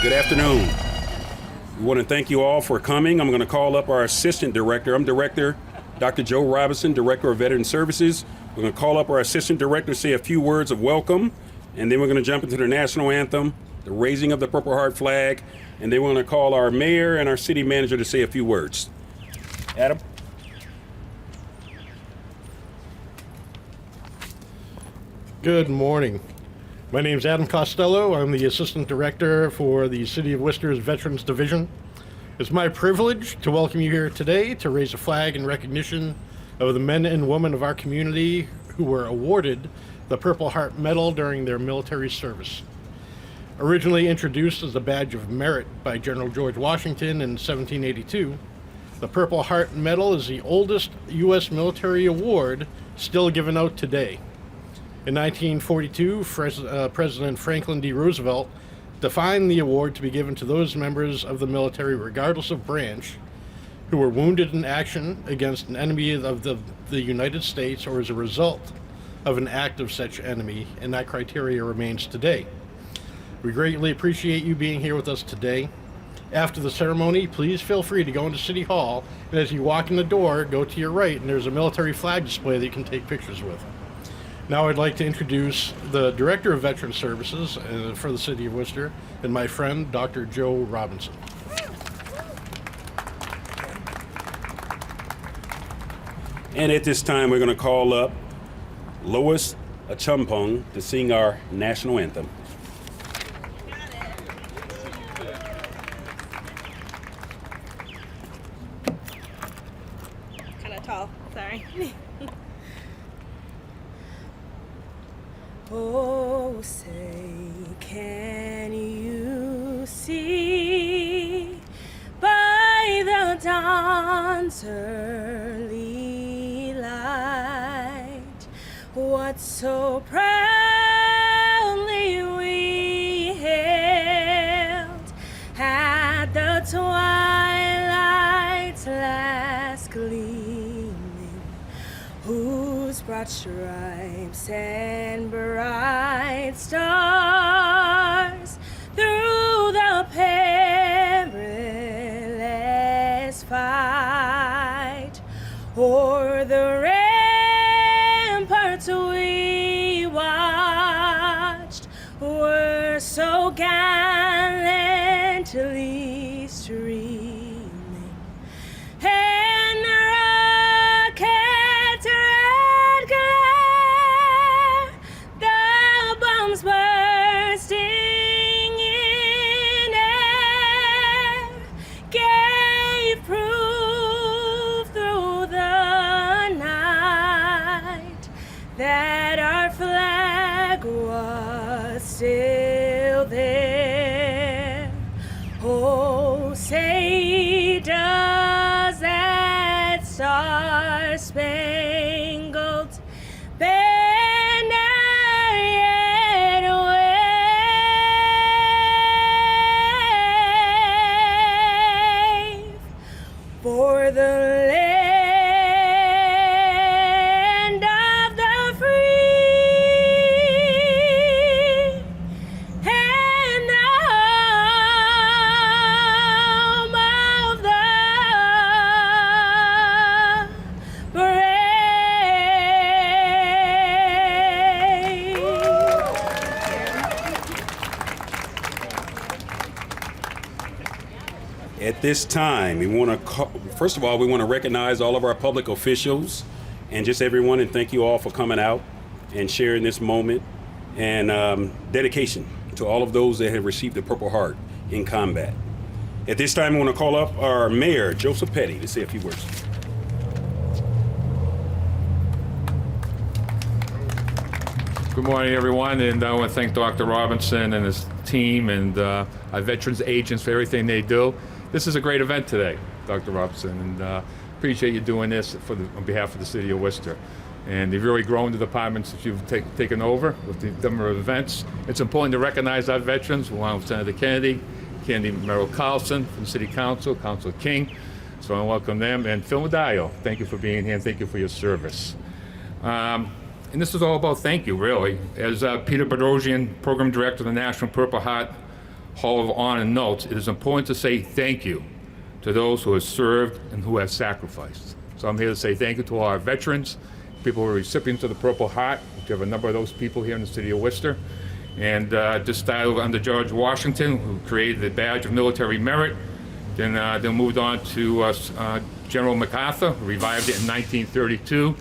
Good afternoon. We want to thank you all for coming. I'm going to call up our Assistant Director. I'm Director Dr. Joe Robinson, Director of Veteran Services. We're going to call up our Assistant Director, say a few words of welcome, and then we're going to jump into the national anthem, the raising of the Purple Heart flag, and then we're going to call our mayor and our city manager to say a few words. Adam? Good morning. My name is Adam Costello. I'm the Assistant Director for the City of Worcester's Veterans Division. It's my privilege to welcome you here today to raise a flag in recognition of the men and women of our community who were awarded the Purple Heart Medal during their military service. Originally introduced as a badge of merit by General George Washington in 1782, the Purple Heart Medal is the oldest U.S. military award still given out today. In 1942, President Franklin D. Roosevelt defined the award to be given to those members of the military, regardless of branch, who were wounded in action against an enemy of the United States or as a result of an act of such enemy, and that criteria remains today. We greatly appreciate you being here with us today. After the ceremony, please feel free to go into City Hall, and as you walk in the door, go to your right, and there's a military flag display that you can take pictures with. Now I'd like to introduce the Director of Veteran Services for the City of Worcester, and my friend, Dr. Joe Robinson. And at this time, we're going to call up Lois Achumpong to sing our national anthem. Kind of tall, sorry. Oh, say, can you see by the dawn's early light what so proudly we hailed at the twilight's last gleaming, whose broad stripes and bright stars through the perilous fight o'er the ramparts we watched were so gallantly streaming, and the rocket's red glare, the bombs bursting in air, gave proof through the night that our flag was still there. Oh, say does that star-spangled banner yet wave for the land of the free and the home of the brave? At this time, we want to first of all, we want to recognize all of our public officials and just everyone, and thank you all for coming out and sharing this moment, and dedication to all of those that have received the Purple Heart in combat. At this time, I want to call up our mayor, Joseph Petty, to say a few words. Good morning, everyone, and I want to thank Dr. Robinson and his team and our veterans agents for everything they do. This is a great event today, Dr. Robinson, and appreciate you doing this on behalf of the City of Worcester. And you've really grown the departments that you've taken over with the number of events. It's important to recognize our veterans, along with Senator Kennedy, Merrill Carlson from the City Council, Councilor King. So I welcome them. And Phil Medallo, thank you for being here and thank you for your service. And this is all about thank you, really. As Peter Bedrosian, Program Director of the National Purple Heart Hall of Honor notes, it is important to say thank you to those who have served and who have sacrificed. So I'm here to say thank you to all our veterans, people who are recipients of the Purple Heart. We have a number of those people here in the city of Worcester. And this started under George Washington, who created the Badge of Military Merit. Then moved on to General MacArthur, who revived it in 1932.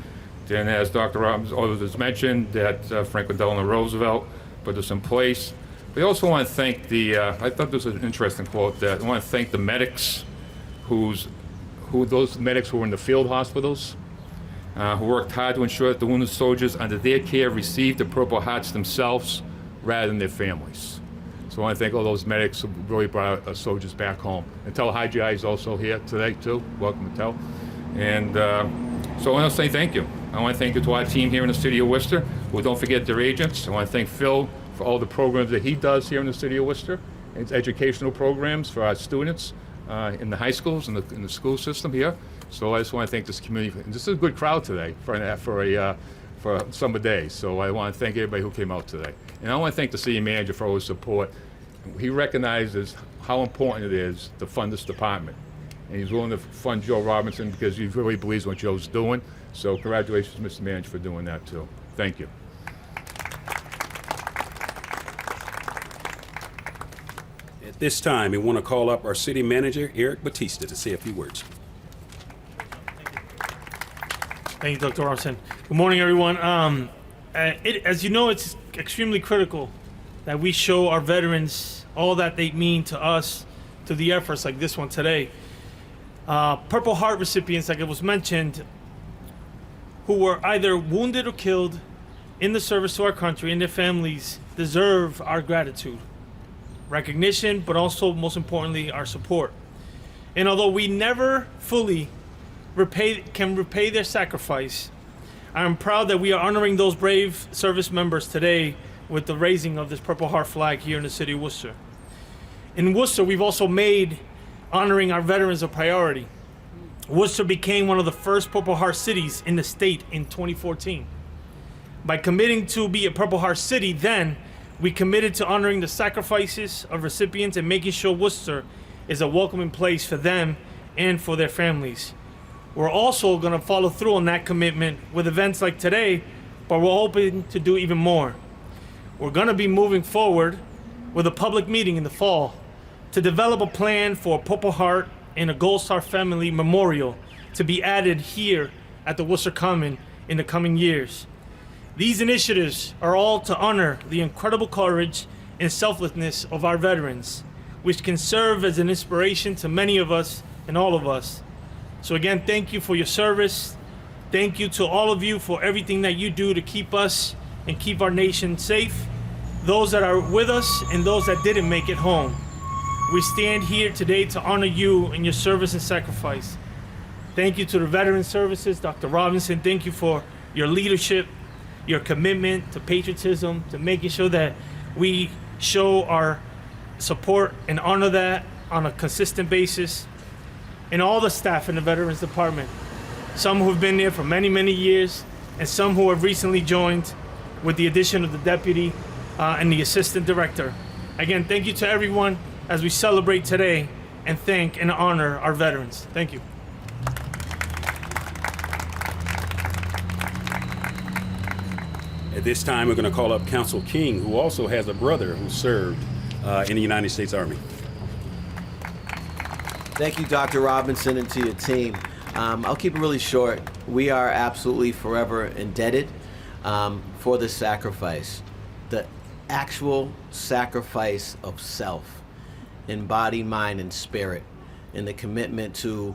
Then, as Dr. Robbins has mentioned, that Franklin Delano Roosevelt put this in place. We also want to thank I thought this was an interesting quote, that I want to thank the medics, those medics who were in the field hospitals, who worked hard to ensure that the wounded soldiers under their care received the Purple Hearts themselves rather than their families. So I want to thank all those medics who really brought our soldiers back home. And Tel Hagi is also here today too. Welcome to Tel. And so I want to say thank you. I want to thank you to our team here in the city of Worcester. Well, don't forget their agents. I want to thank Phil for all the programs that he does here in the city of Worcester. It's educational programs for our students in the high schools and in the school system here. So I just want to thank this community. And this is a good crowd today for a summer day. So I want to thank everybody who came out today. And I want to thank the city manager for all his support. He recognizes how important it is to fund this department. And he's willing to fund Joe Robinson because he really believes what Joe's doing. So congratulations, Mr. Manager, for doing that too. Thank you. At this time, we want to call up our city manager, Eric Batista, to say a few words. Thank you, Dr. Robinson. Good morning, everyone. As you know, it's extremely critical that we show our veterans all that they mean to us, to the efforts like this one today. Purple Heart recipients, like it was mentioned, who were either wounded or killed in the service to our country and their families, deserve our gratitude, recognition, but also, most importantly, our support. And although we never fully can repay their sacrifice, I'm proud that we are honoring those brave service members today with the raising of this Purple Heart flag here in the city of Worcester. In Worcester, we've also made honoring our veterans a priority. Worcester became one of the first Purple Heart cities in the state in 2014. By committing to be a Purple Heart city then, we committed to honoring the sacrifices of recipients and making sure Worcester is a welcoming place for them and for their families. We're also going to follow through on that commitment with events like today, but we're hoping to do even more. We're going to be moving forward with a public meeting in the fall to develop a plan for a Purple Heart and a Gold Star Family Memorial to be added here at the Worcester Common in the coming years. These initiatives are all to honor the incredible courage and selflessness of our veterans, which can serve as an inspiration to many of us and all of us. So again, thank you for your service. Thank you to all of you for everything that you do to keep us and keep our nation safe, those that are with us and those that didn't make it home. We stand here today to honor you and your service and sacrifice. Thank you to the Veteran Services, Dr. Robinson. Thank you for your leadership, your commitment to patriotism, to making sure that we show our support and honor that on a consistent basis. And all the staff in the Veterans Department, some who have been there for many, many years, and some who have recently joined with the addition of the deputy and the assistant director. Again, thank you to everyone as we celebrate today and thank and honor our veterans. Thank you. At this time, we're going to call up Counsel King, who also has a brother who served in the United States Army. Thank you, Dr. Robinson, and to your team. I'll keep it really short. We are absolutely forever indebted for this sacrifice. The actual sacrifice of self in body, mind, and spirit, and the commitment to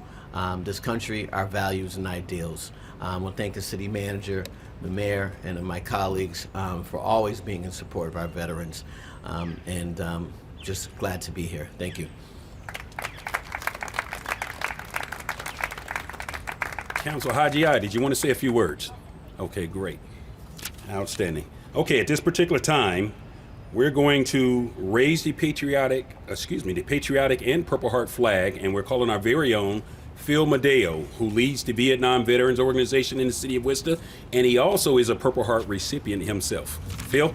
this country, our values and ideals. I want to thank the city manager, the mayor, and my colleagues for always being in support of our veterans, and just glad to be here. Thank you. Counsel Haji, did you want to say a few words? Okay, great. Outstanding. Okay, at this particular time, we're going to raise the patriotic and Purple Heart flag, and we're calling our very own Phil Medeo, who leads the Vietnam Veterans Organization in the city of Worcester, and he also is a Purple Heart recipient himself. Phil?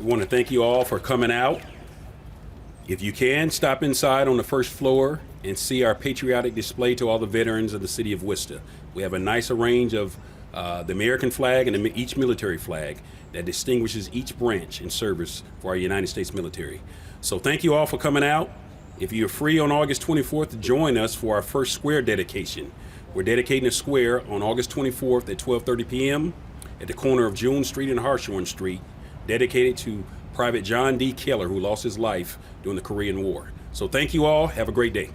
We want to thank you all for coming out. If you can, stop inside on the first floor and see our patriotic display to all the veterans of the city of Worcester. We have a nice range of the American flag and each military flag that distinguishes each branch in service for our United States military. So thank you all for coming out. If you're free on August 24th, join us for our first square dedication. We're dedicating a square on August 24th at 12:30 p.m. at the corner of June Street and Hartshorn Street, dedicated to Private John D. Keller, who lost his life during the Korean War. So thank you all. Have a great day.